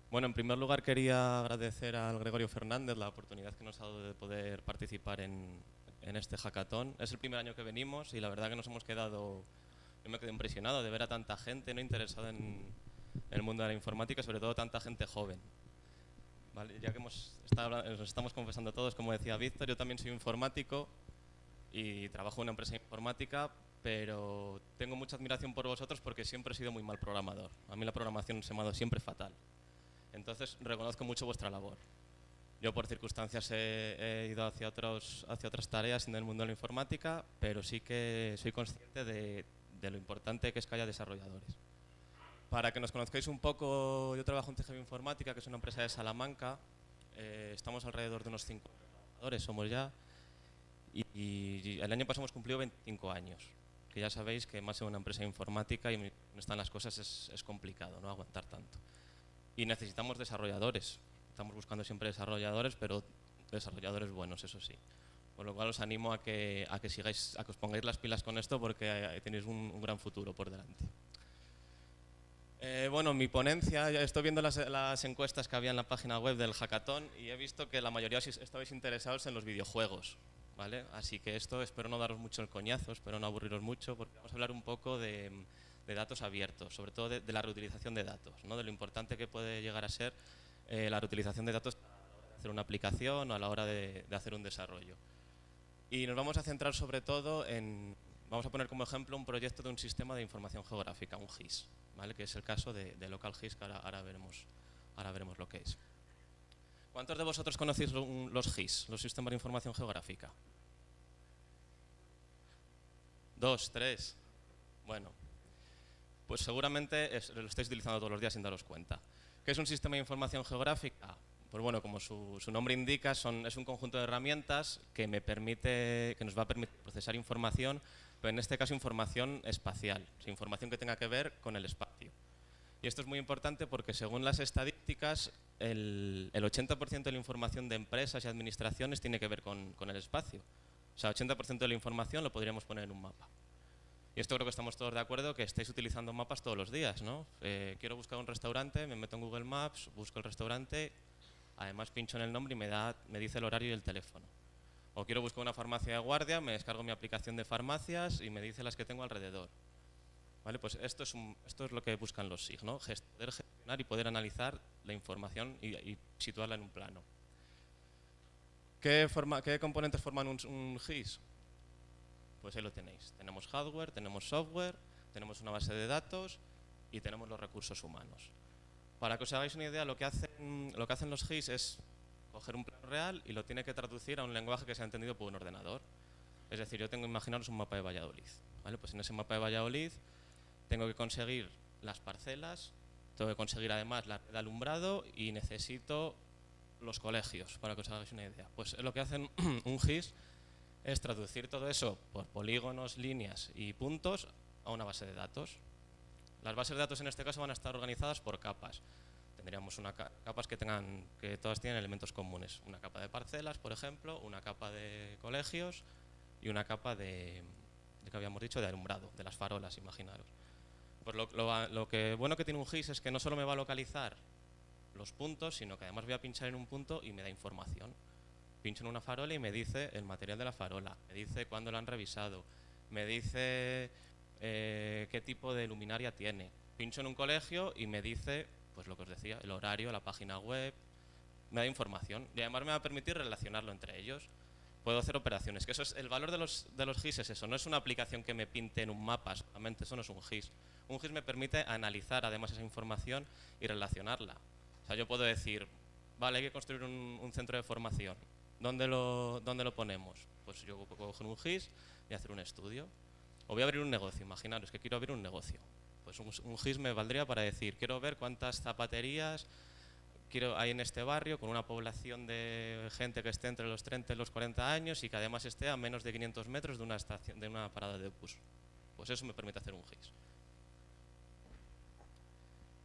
Bueno, en primer lugar quería agradecer al Gregorio Fernández la oportunidad que nos ha dado de poder participar en este hackathon. Es el primer año que venimos y la verdad que nos hemos quedado, yo me quedé impresionado de ver a tanta gente no interesada en el mundo de la informática, sobre todo tanta gente joven. Vale, ya que nos estamos confesando todos, como decía Víctor, yo también soy informático y trabajo en una empresa informática, pero tengo mucha admiración por vosotros porque siempre he sido muy mal programador. A mí la programación se me ha dado siempre fatal. Entonces reconozco mucho vuestra labor. Yo por circunstancias he ido hacia otras tareas en el mundo de la informática, pero sí que soy consciente de lo importante que es que haya desarrolladores. Para que nos conozcáis un poco, yo trabajo en TGV Informática, que es una empresa de Salamanca. Estamos alrededor de unos 50 trabajadores, somos ya. Y el año pasado hemos cumplido 25 años. Que ya sabéis que más en una empresa de informática y donde están las cosas es complicado, ¿no? Aguantar tanto. Y necesitamos desarrolladores. Estamos buscando siempre desarrolladores, pero desarrolladores buenos, eso sí. Con lo cual os animo a que sigáis, a que os pongáis las pilas con esto porque tenéis un gran futuro por delante. Bueno, mi ponencia, ya estoy viendo las encuestas que había en la página web del hackathon y he visto que la mayoría estabais interesados en los videojuegos, ¿vale? Así que esto espero no daros mucho el coñazo, espero no aburriros mucho porque vamos a hablar un poco de datos abiertos, sobre todo de la reutilización de datos, ¿no? De lo importante que puede llegar a ser la reutilización de datos para hacer una aplicación o a la hora de hacer un desarrollo. Y nos vamos a centrar sobre todo vamos a poner como ejemplo un proyecto de un sistema de información geográfica, un GIS, ¿vale? Que es el caso de Local GIS, que ahora veremos lo que es. ¿Cuántos de vosotros conocéis los GIS, los sistemas de información geográfica? ¿Dos, tres? Bueno, pues seguramente lo estáis utilizando todos los días sin daros cuenta. ¿Qué es un sistema de información geográfica? Pues bueno, como su nombre indica, es un conjunto de herramientas que nos va a permitir procesar información, pero en este caso información espacial, información que tenga que ver con el espacio. Y esto es muy importante porque según las estadísticas, el 80% de la información de empresas y administraciones tiene que ver con el espacio. O sea, 80% de la información lo podríamos poner en un mapa. Y esto creo que estamos todos de acuerdo que estáis utilizando mapas todos los días, ¿no? Quiero buscar un restaurante, me meto en Google Maps, busco el restaurante, además pincho en el nombre y me dice el horario y el teléfono. O quiero buscar una farmacia de guardia, me descargo mi aplicación de farmacias y me dice las que tengo alrededor. ¿Vale? Pues esto es lo que buscan los SIG, ¿no? Poder gestionar y poder analizar la información y situarla en un plano. ¿Qué componentes forman un GIS? Pues ahí lo tenéis. Tenemos hardware, tenemos software, tenemos una base de datos y tenemos los recursos humanos. Para que os hagáis una idea, lo que hacen los GIS es coger un plano real y lo tiene que traducir a un lenguaje que sea entendido por un ordenador. Es decir, yo tengo que imaginaros un mapa de Valladolid. ¿Vale? Pues en ese mapa de Valladolid tengo que conseguir las parcelas, tengo que conseguir además la red de alumbrado y necesito los colegios, para que os hagáis una idea. Pues lo que hacen un GIS es traducir todo eso por polígonos, líneas y puntos a una base de datos. Las bases de datos en este caso van a estar organizadas por capas. Tendríamos capas que todas tienen elementos comunes. Una capa de parcelas, por ejemplo, una capa de colegios y una capa de que habíamos dicho, de alumbrado, de las farolas, imaginaros. Pues lo que bueno que tiene un GIS es que no solo me va a localizar los puntos, sino que además voy a pinchar en un punto y me da información. Pincho en una farola y me dice el material de la farola, me dice cuándo la han revisado, me dice qué tipo de luminaria tiene. Pincho en un colegio y me dice, pues lo que os decía, el horario, la página web, me da información y además me va a permitir relacionarlo entre ellos. Puedo hacer operaciones, que eso es el valor de los GIS, es eso, no es una aplicación que me pinte en un mapa, solamente eso no es un GIS. Un GIS me permite analizar además esa información y relacionarla. O sea, yo puedo decir, vale, hay que construir un centro de formación. ¿Dónde lo ponemos? Pues yo puedo coger un GIS y hacer un estudio. O voy a abrir un negocio, imaginaros que quiero abrir un negocio. Pues un GIS me valdría para decir, quiero ver cuántas zapaterías hay en este barrio con una población de gente que esté entre los 30 y los 40 años y que además esté a menos de 500 metros de una parada de bus. Pues eso me permite hacer un GIS.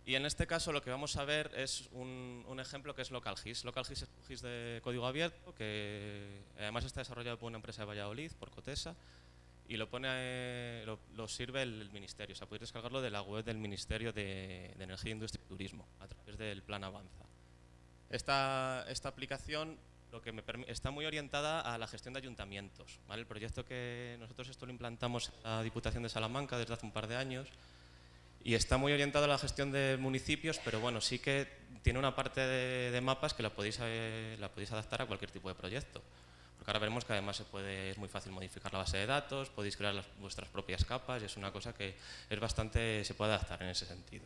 Y en este caso lo que vamos a ver es un ejemplo que es LocalGIS. LocalGIS es un GIS de código abierto que además está desarrollado por una empresa de Valladolid, por Cotesa, y lo sirve el ministerio. O sea, podéis descargarlo de la web del Ministerio de Energía, Industria y Turismo, a través del Plan Avanza. Esta aplicación está muy orientada a la gestión de ayuntamientos, ¿vale? El proyecto que nosotros esto lo implantamos en la Diputación de Salamanca desde hace un par de años y está muy orientado a la gestión de municipios, pero bueno, sí que tiene una parte de mapas que la podéis adaptar a cualquier tipo de proyecto. Porque ahora veremos que además es muy fácil modificar la base de datos, podéis crear vuestras propias capas y es una cosa que se puede adaptar en ese sentido.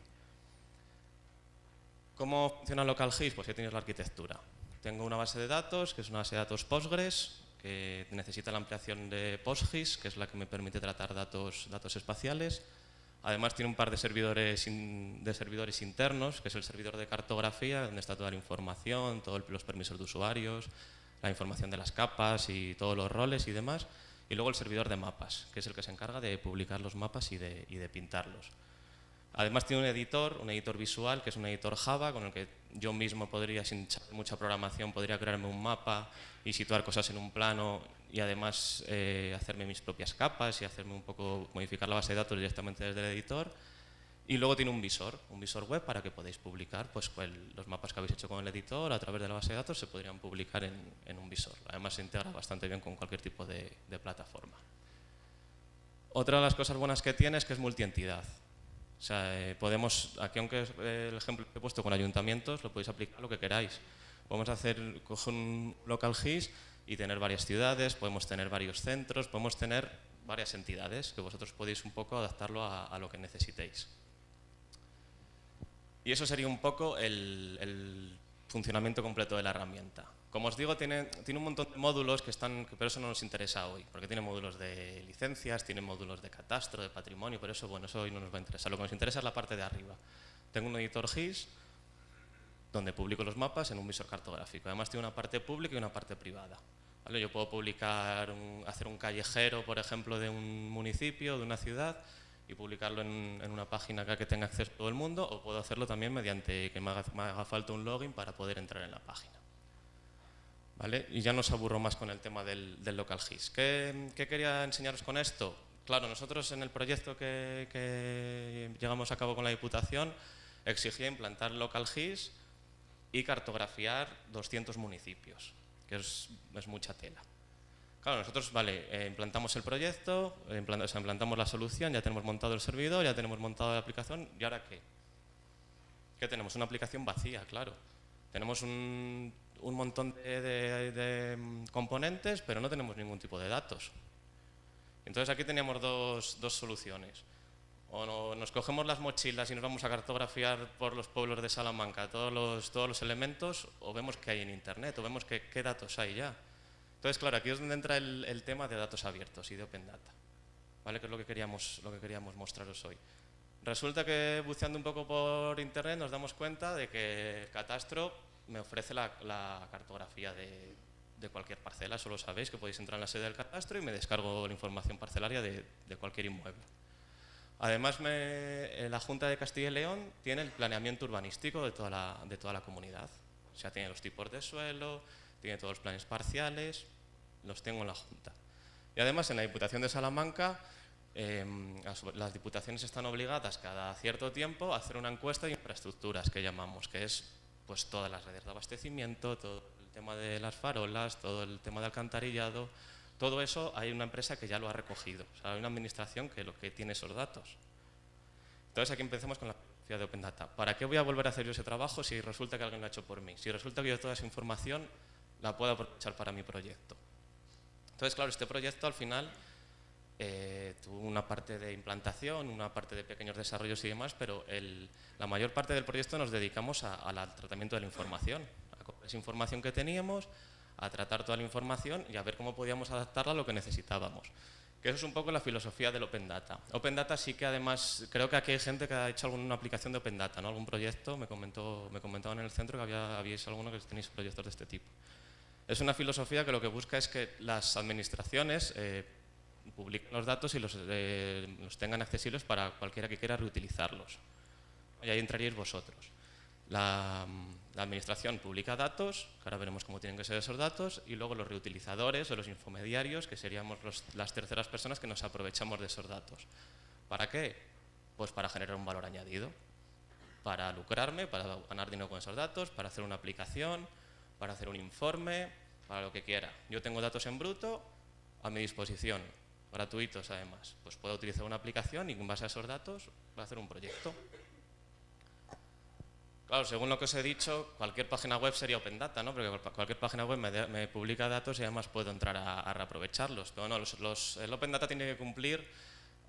¿Cómo funciona LocalGIS? Pues ya tienes la arquitectura. Tengo una base de datos, que es una base de datos Postgres, que necesita la ampliación de PostGIS, que es la que me permite tratar datos espaciales. Además tiene un par de servidores internos, que es el servidor de cartografía, donde está toda la información, todos los permisos de usuarios, la información de las capas y todos los roles y demás. Y luego el servidor de mapas, que es el que se encarga de publicar los mapas y de pintarlos. Además tiene un editor visual, que es un editor Java, con el que yo mismo podría, sin mucha programación, podría crearme un mapa y situar cosas en un plano y además hacerme mis propias capas y hacerme un poco, modificar la base de datos directamente desde el editor. Y luego tiene un visor web para que podáis publicar pues, los mapas que habéis hecho con el editor a través de la base de datos se podrían publicar en un visor. Además se integra bastante bien con cualquier tipo de plataforma. Otra de las cosas buenas que tiene es que es multientidad. O sea, aquí aunque el ejemplo que he puesto con ayuntamientos, lo podéis aplicar lo que queráis. Podemos coger un LocalGIS y tener varias ciudades, podemos tener varios centros, podemos tener varias entidades que vosotros podéis un poco adaptarlo a lo que necesitéis. Y eso sería un poco el funcionamiento completo de la herramienta. Como os digo, tiene un montón de módulos pero eso no nos interesa hoy, porque tiene módulos de licencias, tiene módulos de catastro, de patrimonio, pero eso, bueno, eso hoy no nos va a interesar. Lo que nos interesa es la parte de arriba. Tengo un editor GIS donde publico los mapas en un visor cartográfico. Además tiene una parte pública y una parte privada. ¿Vale? Yo puedo hacer un callejero, por ejemplo, de un municipio, de una ciudad, y publicarlo en una página que tenga acceso todo el mundo, o puedo hacerlo también mediante que me haga falta un login para poder entrar en la página. ¿Vale? Y ya no os aburro más con el tema del LocalGIS. ¿Qué quería enseñaros con esto? Claro, nosotros en el proyecto que llevamos a cabo con la Diputación exigía implantar LocalGIS y cartografiar 200 municipios, que es mucha tela. Claro, nosotros implantamos el proyecto, implantamos la solución, ya tenemos montado el servidor, ya tenemos montado la aplicación, ¿y ahora qué? ¿Qué tenemos? Una aplicación vacía, claro. Tenemos un montón de componentes, pero no tenemos ningún tipo de datos. Entonces aquí teníamos dos soluciones. O nos cogemos las mochilas y nos vamos a cartografiar por los pueblos de Salamanca todos los elementos, o vemos qué hay en Internet, o vemos qué datos hay ya. Entonces, claro, aquí es donde entra el tema de datos abiertos y de Open Data, ¿vale? Que es lo que queríamos mostraros hoy. Resulta que buceando un poco por Internet nos damos cuenta de que el catastro me ofrece la cartografía de cualquier parcela. Solo sabéis que podéis entrar en la sede del catastro y me descargo la información parcelaria de cualquier inmueble. Además, la Junta de Castilla y León tiene el planeamiento urbanístico de toda la comunidad. O sea, tiene los tipos de suelo, tiene todos los planes parciales, los tengo en la Junta. Y además, en la Diputación de Salamanca, las diputaciones están obligadas cada cierto tiempo a hacer una encuesta de infraestructuras, que llamamos, que es pues todas las redes de abastecimiento, todo el tema de las farolas, todo el tema de alcantarillado. Todo eso hay una empresa que ya lo ha recogido, o sea, hay una administración que tiene esos datos. Entonces aquí empezamos con la filosofía de Open Data. ¿Para qué voy a volver a hacer yo ese trabajo si resulta que alguien lo ha hecho por mí? Si resulta que yo toda esa información la puedo aprovechar para mi proyecto. Entonces, claro, este proyecto al final tuvo una parte de implantación, una parte de pequeños desarrollos y demás, pero la mayor parte del proyecto nos dedicamos al tratamiento de la información, a coger esa información que teníamos, a tratar toda la información y a ver cómo podíamos adaptarla a lo que necesitábamos. Que eso es un poco la filosofía del Open Data. Open Data sí que además, creo que aquí hay gente que ha hecho alguna aplicación de Open Data, ¿no? Algún proyecto, me comentaban en el centro que habíais alguno que tenéis proyectos de este tipo. Es una filosofía que lo que busca es que las administraciones publiquen los datos y los tengan accesibles para cualquiera que quiera reutilizarlos. Y ahí entraríais vosotros. La administración publica datos, que ahora veremos cómo tienen que ser esos datos, y luego los reutilizadores o los infomediarios, que seríamos las terceras personas que nos aprovechamos de esos datos. ¿Para qué? Pues para generar un valor añadido, para lucrarme, para ganar dinero con esos datos, para hacer una aplicación, para hacer un informe, para lo que quiera. Yo tengo datos en bruto a mi disposición, gratuitos además. Pues puedo utilizar una aplicación y en base a esos datos voy a hacer un proyecto. Claro, según lo que os he dicho, cualquier página web sería Open Data, ¿no? Porque cualquier página web me publica datos y además puedo entrar a reaprovecharlos. Pero no, el Open Data tiene que cumplir.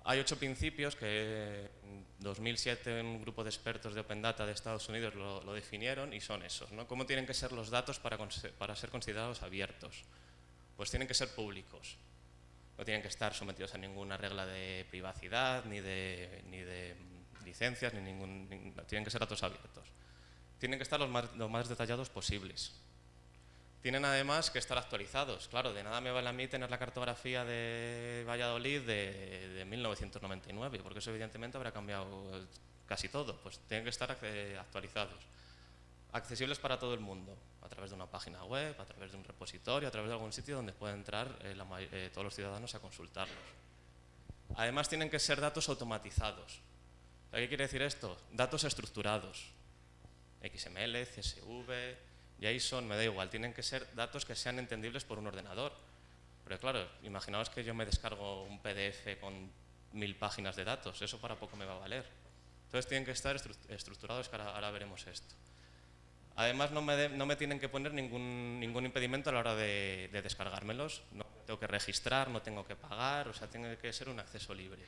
Hay 8 principios que en 2007 un grupo de expertos de Open Data de Estados Unidos lo definieron y son esos, ¿no? ¿Cómo tienen que ser los datos para ser considerados abiertos? Pues tienen que ser públicos. No tienen que estar sometidos a ninguna regla de privacidad, ni de licencias, tienen que ser datos abiertos. Tienen que estar lo más detallados posibles. Tienen además que estar actualizados. Claro, de nada me vale a mí tener la cartografía de Valladolid de 1999, porque eso evidentemente habrá cambiado casi todo. Pues tienen que estar actualizados. Accesibles para todo el mundo, a través de una página web, a través de un repositorio, a través de algún sitio donde puedan entrar todos los ciudadanos a consultarlos. Además tienen que ser datos automatizados. ¿Qué quiere decir esto? Datos estructurados. XML, CSV, JSON, me da igual. Tienen que ser datos que sean entendibles por un ordenador. Pero claro, imaginaos que yo me descargo un PDF con 1000 páginas de datos. Eso para poco me va a valer. Entonces tienen que estar estructurados, que ahora veremos esto. Además no me tienen que poner ningún impedimento a la hora de descargármelos. No tengo que registrar, no tengo que pagar, o sea, tiene que ser un acceso libre.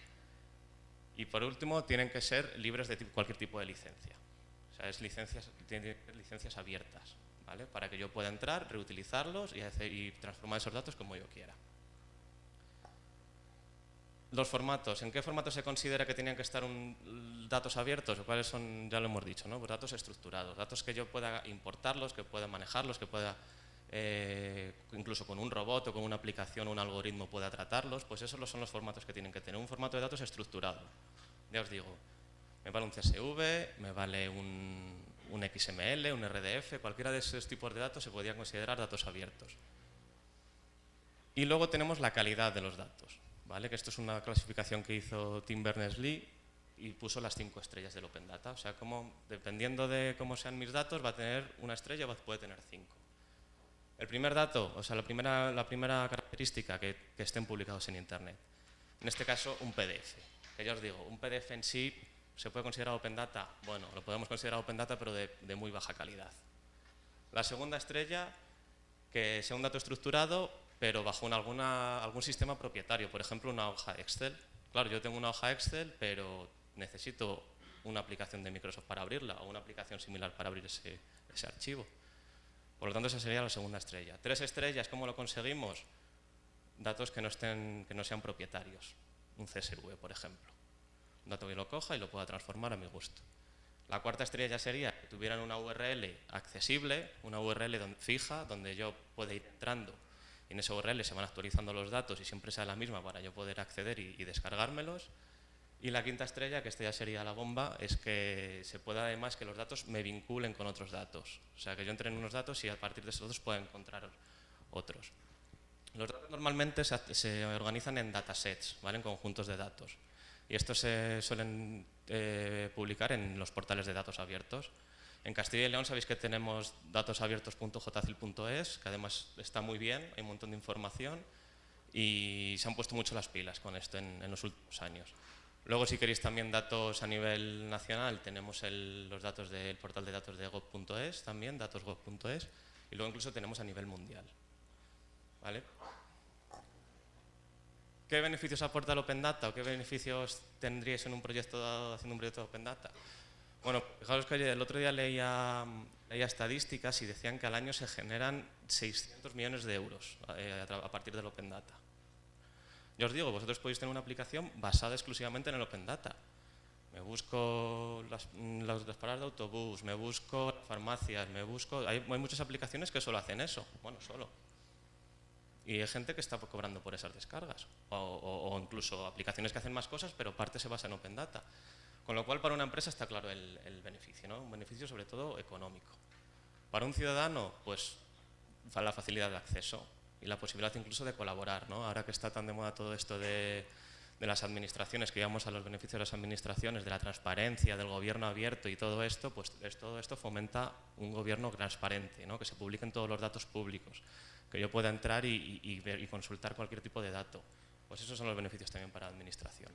Y por último, tienen que ser libres de cualquier tipo de licencia. O sea, tienen licencias abiertas, ¿vale? Para que yo pueda entrar, reutilizarlos y transformar esos datos como yo quiera. Los formatos. ¿En qué formato se considera que tenían que estar datos abiertos? ¿Cuáles son? Ya lo hemos dicho, ¿no? Pues datos estructurados, datos que yo pueda importarlos, que pueda manejarlos, que pueda, incluso con un robot o con una aplicación o un algoritmo pueda tratarlos. Pues esos son los formatos que tienen que tener. Un formato de datos estructurado. Ya os digo, me vale un CSV, me vale un XML, un RDF, cualquiera de esos tipos de datos se podría considerar datos abiertos. Y luego tenemos la calidad de los datos. ¿Vale? Que esto es una clasificación que hizo Tim Berners-Lee y puso las 5 estrellas del Open Data. O sea, dependiendo de cómo sean mis datos, va a tener una estrella o puede tener 5. El primer dato, o sea, la primera característica, que estén publicados en Internet. En este caso, un PDF. Que ya os digo, un PDF en sí se puede considerar Open Data. Bueno, lo podemos considerar Open Data, pero de muy baja calidad. La segunda estrella, que sea un dato estructurado, pero bajo algún sistema propietario, por ejemplo, una hoja Excel. Claro, yo tengo una hoja Excel, pero necesito una aplicación de Microsoft para abrirla o una aplicación similar para abrir ese archivo. Por lo tanto, esa sería la segunda estrella. 3 estrellas, ¿cómo lo conseguimos? Datos que no sean propietarios. Un CSV, por ejemplo. Un dato que lo coja y lo pueda transformar a mi gusto. La cuarta estrella ya sería que tuvieran una URL accesible, una URL fija, donde yo pueda ir entrando. Y en esa URL se van actualizando los datos y siempre sea la misma para yo poder acceder y descargármelos. Y la quinta estrella, que esta ya sería la bomba, es que se pueda además que los datos me vinculen con otros datos. O sea, que yo entre en unos datos y a partir de esos datos pueda encontrar otros. Los datos normalmente se organizan en datasets, ¿vale? En conjuntos de datos. Y estos se suelen publicar en los portales de datos abiertos. En Castilla y León sabéis que tenemos datosabiertos.jtacil.es, que además está muy bien, hay un montón de información y se han puesto mucho las pilas con esto en los últimos años. Luego, si queréis también datos a nivel nacional, tenemos los datos del portal de datos de gov.es también, datosgov.es, y luego incluso tenemos a nivel mundial. ¿Vale? ¿Qué beneficios aporta el Open Data o qué beneficios tendríais en haciendo un proyecto de Open Data? Bueno, fijaros que el otro día leía estadísticas y decían que al año se generan 600 millones de euros a partir del Open Data. Yo os digo, vosotros podéis tener una aplicación basada exclusivamente en el Open Data. Me busco las paradas de autobús, me busco farmacias, hay muchas aplicaciones que solo hacen eso. Bueno, solo. Y hay gente que está cobrando por esas descargas. O incluso aplicaciones que hacen más cosas, pero parte se basa en Open Data. Con lo cual, para una empresa está claro el beneficio, ¿no? Un beneficio sobre todo económico. Para un ciudadano, pues la facilidad de acceso y la posibilidad incluso de colaborar, ¿no? Ahora que está tan de moda todo esto de las administraciones, que íbamos a los beneficios de las administraciones, de la transparencia, del gobierno abierto y todo esto, pues todo esto fomenta un gobierno transparente, ¿no? Que se publiquen todos los datos públicos, que yo pueda entrar y ver y consultar cualquier tipo de dato. Pues esos son los beneficios también para la administración.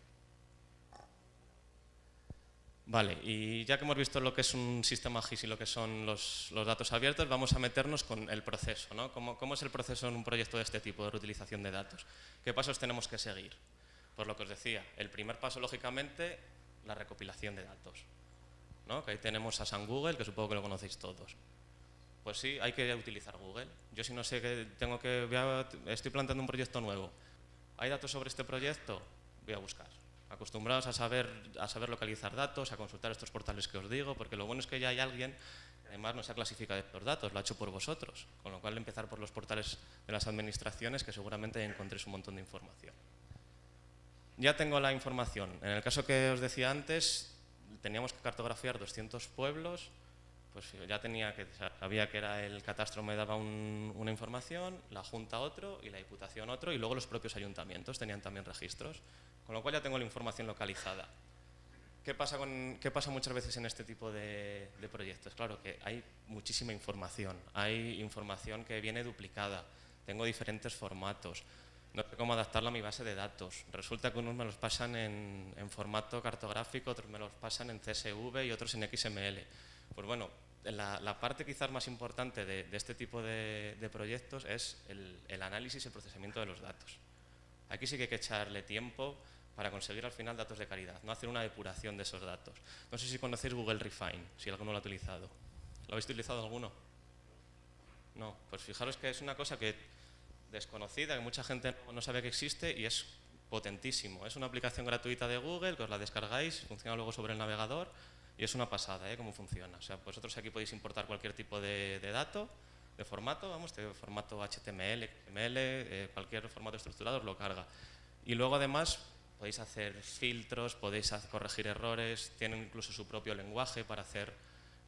Vale, y ya que hemos visto lo que es un sistema GIS y lo que son los datos abiertos, vamos a meternos con el proceso, ¿no? ¿Cómo es el proceso en un proyecto de este tipo de reutilización de datos? ¿Qué pasos tenemos que seguir? Pues lo que os decía, el primer paso, lógicamente, la recopilación de datos, ¿no? Que ahí tenemos a San Google, que supongo que lo conocéis todos. Pues sí, hay que utilizar Google. Yo si no sé que estoy planteando un proyecto nuevo, ¿hay datos sobre este proyecto? Voy a buscar. Acostumbrados a saber localizar datos, a consultar estos portales que os digo, porque lo bueno es que ya hay alguien que además nos ha clasificado estos datos, lo ha hecho por vosotros, con lo cual empezar por los portales de las administraciones, que seguramente encontréis un montón de información. Ya tengo la información. En el caso que os decía antes, teníamos que cartografiar 200 pueblos, pues ya sabía que era el catastro me daba una información, la Junta otro y la Diputación otro, y luego los propios ayuntamientos tenían también registros, con lo cual ya tengo la información localizada. ¿Qué pasa muchas veces en este tipo de proyectos? Claro que hay muchísima información, hay información que viene duplicada, tengo diferentes formatos, no sé cómo adaptarla a mi base de datos. Resulta que unos me los pasan en formato cartográfico, otros me los pasan en CSV y otros en XML. Pues bueno, la parte quizás más importante de este tipo de proyectos es el análisis y el procesamiento de los datos. Aquí sí que hay que echarle tiempo para conseguir al final datos de calidad, no hacer una depuración de esos datos. No sé si conocéis Google Refine, si alguno lo ha utilizado. ¿Lo habéis utilizado alguno? No, pues fijaros que es una cosa que desconocida, que mucha gente no sabe que existe y es potentísimo. Es una aplicación gratuita de Google que os la descargáis, funciona luego sobre el navegador y es una pasada, cómo funciona. O sea, vosotros aquí podéis importar cualquier tipo de dato, de formato, de formato HTML, XML, cualquier formato estructurado os lo carga. Y luego además podéis hacer filtros, podéis corregir errores, tienen incluso su propio lenguaje para hacer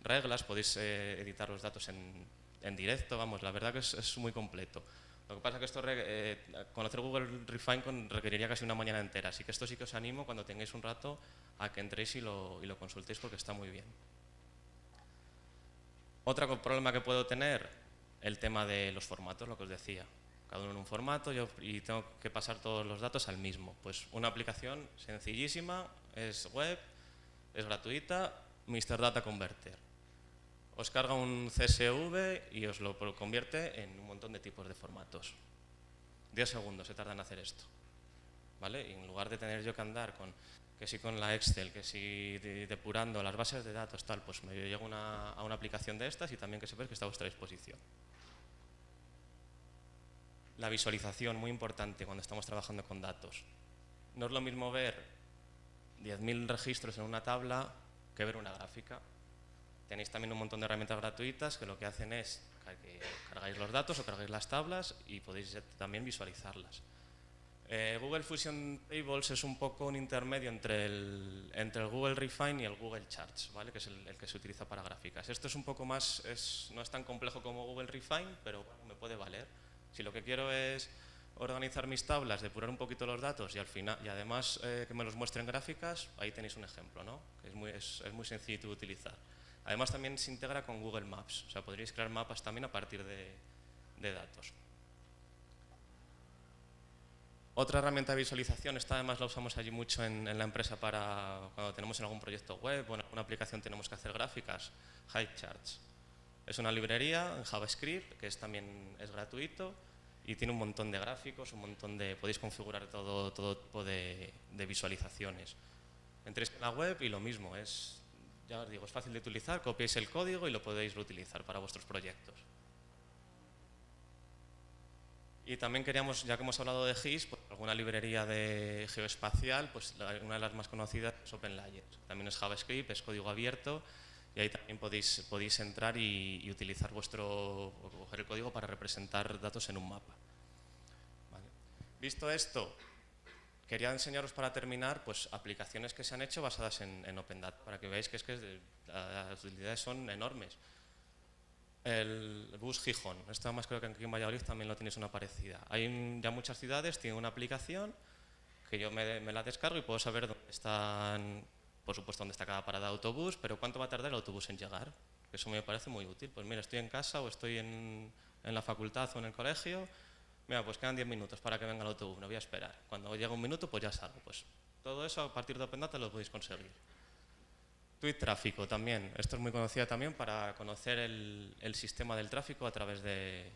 reglas, podéis editar los datos en directo, la verdad que es muy completo. Lo que pasa es que conocer Google Refine requeriría casi una mañana entera, así que esto sí que os animo cuando tengáis un rato a que entréis y lo consultéis porque está muy bien. Otro problema que puedo tener, el tema de los formatos, lo que os decía. Cada uno en un formato y tengo que pasar todos los datos al mismo. Pues una aplicación sencillísima, es web, es gratuita, Mr. Data Converter. Os carga un CSV y os lo convierte en un montón de tipos de formatos. 10 segundos se tarda en hacer esto, ¿vale? Y en lugar de tener yo que andar que si con la Excel, que si depurando las bases de datos, tal, pues me llego a una aplicación de estas y también que sepáis que está a vuestra disposición. La visualización, muy importante cuando estamos trabajando con datos. No es lo mismo ver 10.000 registros en una tabla que ver una gráfica. Tenéis también un montón de herramientas gratuitas que lo que hacen es que cargáis los datos o cargáis las tablas y podéis también visualizarlas. Google Fusion Tables es un poco un intermedio entre el Google Refine y el Google Charts, ¿vale? Que es el que se utiliza para gráficas. Esto es un poco más, no es tan complejo como Google Refine, pero bueno, me puede valer. Si lo que quiero es organizar mis tablas, depurar un poquito los datos y además que me los muestren gráficas, ahí tenéis un ejemplo, ¿no? Que es muy sencillo de utilizar. Además también se integra con Google Maps, o sea, podríais crear mapas también a partir de datos. Otra herramienta de visualización, esta además la usamos allí mucho en la empresa para cuando tenemos en algún proyecto web o en alguna aplicación tenemos que hacer gráficas, HiveCharts. Es una librería en JavaScript que también es gratuito y tiene un montón de gráficos, podéis configurar todo tipo de visualizaciones. Entréis en la web y lo mismo, ya os digo, es fácil de utilizar, copiáis el código y lo podéis reutilizar para vuestros proyectos. Y también queríamos, ya que hemos hablado de GIS, pues alguna librería de geoespacial, pues una de las más conocidas es OpenLayer. También es JavaScript, es código abierto y ahí también podéis entrar y utilizar coger el código para representar datos en un mapa. ¿Vale? Visto esto, quería enseñaros para terminar pues, aplicaciones que se han hecho basadas en Open Data, para que veáis que las utilidades son enormes. el bus Gijón. Esto además creo que aquí en Valladolid también lo tienes una parecida. Hay ya muchas ciudades, tienen una aplicación que yo me la descargo y puedo saber dónde están, por supuesto, dónde está cada parada de autobús, pero cuánto va a tardar el autobús en llegar. Eso me parece muy útil. Pues mira, estoy en casa o estoy en la facultad o en el colegio. Mira, pues quedan 10 minutos para que venga el autobús, me voy a esperar. Cuando llega un minuto, pues ya salgo. Pues todo eso a partir de Open Data lo podéis conseguir. Tweet tráfico también. Esto es muy conocido también para conocer el sistema del tráfico a través de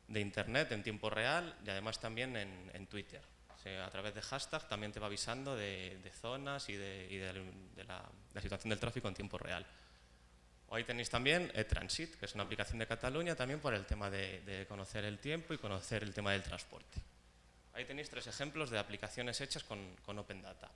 Internet en tiempo real y además también en Twitter. O sea, a través de hashtag también te va avisando de zonas y de la situación del tráfico en tiempo real. Ahí tenéis también eTransit, que es una aplicación de Cataluña también por el tema de conocer el tiempo y conocer el tema del transporte. Ahí tenéis 3 ejemplos de aplicaciones hechas con Open Data.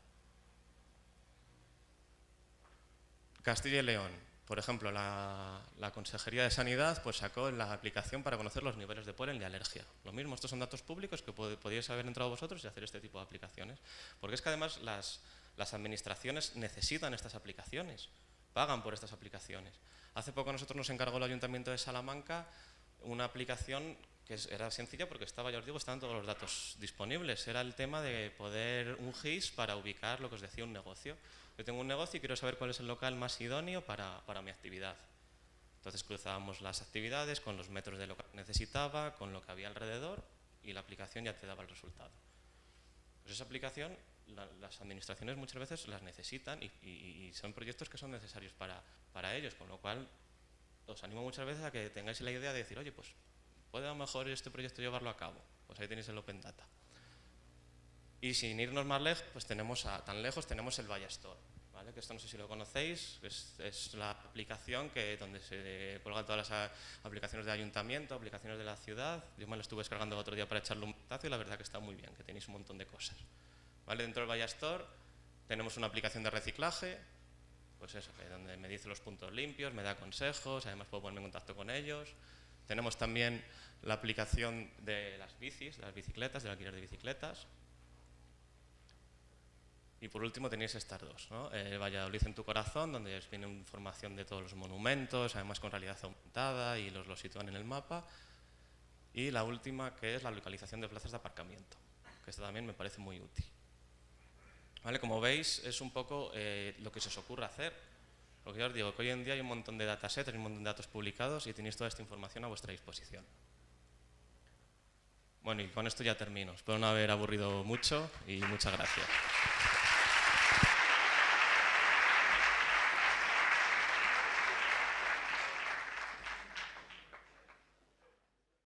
Castilla y León, por ejemplo, la Consejería de Sanidad pues sacó la aplicación para conocer los niveles de polen y alergia. Lo mismo, estos son datos públicos que podíais haber entrado vosotros y hacer este tipo de aplicaciones. Porque es que además las administraciones necesitan estas aplicaciones, pagan por estas aplicaciones. Hace poco a nosotros nos encargó el Ayuntamiento de Salamanca una aplicación que era sencilla porque estaba, ya os digo, estaban todos los datos disponibles. Era el tema de poder un GIS para ubicar lo que os decía un negocio. Yo tengo un negocio y quiero saber cuál es el local más idóneo para mi actividad. Entonces cruzábamos las actividades con los metros de lo que necesitaba, con lo que había alrededor y la aplicación ya te daba el resultado. Pues esa aplicación las administraciones muchas veces las necesitan y son proyectos que son necesarios para ellos, con lo cual os animo muchas veces a que tengáis la idea de decir, oye, pues puede a lo mejor este proyecto llevarlo a cabo. Pues ahí tenéis el Open Data. Y sin irnos más lejos, pues tenemos tenemos el Vallastore, ¿vale? Que esto no sé si lo conocéis, es la aplicación donde se colgan todas las aplicaciones de ayuntamiento, aplicaciones de la ciudad. Yo me lo estuve descargando el otro día para echarle un vistazo y la verdad que está muy bien, que tenéis un montón de cosas. ¿Vale? Dentro del Vallastore tenemos una aplicación de reciclaje, pues eso, donde me dice los puntos limpios, me da consejos, además puedo ponerme en contacto con ellos. Tenemos también la aplicación de las bicis, de las bicicletas, del alquiler de bicicletas. Y por último tenéis estas 2, ¿no? Valladolid en tu corazón, donde os viene información de todos los monumentos, además con realidad aumentada y los sitúan en el mapa. Y la última, que es la localización de plazas de aparcamiento, que esta también me parece muy útil. ¿Vale? Como veis, es un poco lo que se os ocurre hacer. Lo que ya os digo, que hoy en día hay un montón de datasets, hay un montón de datos publicados y tenéis toda esta información a vuestra disposición. Bueno, y con esto ya termino. Espero no haber aburrido mucho y muchas gracias.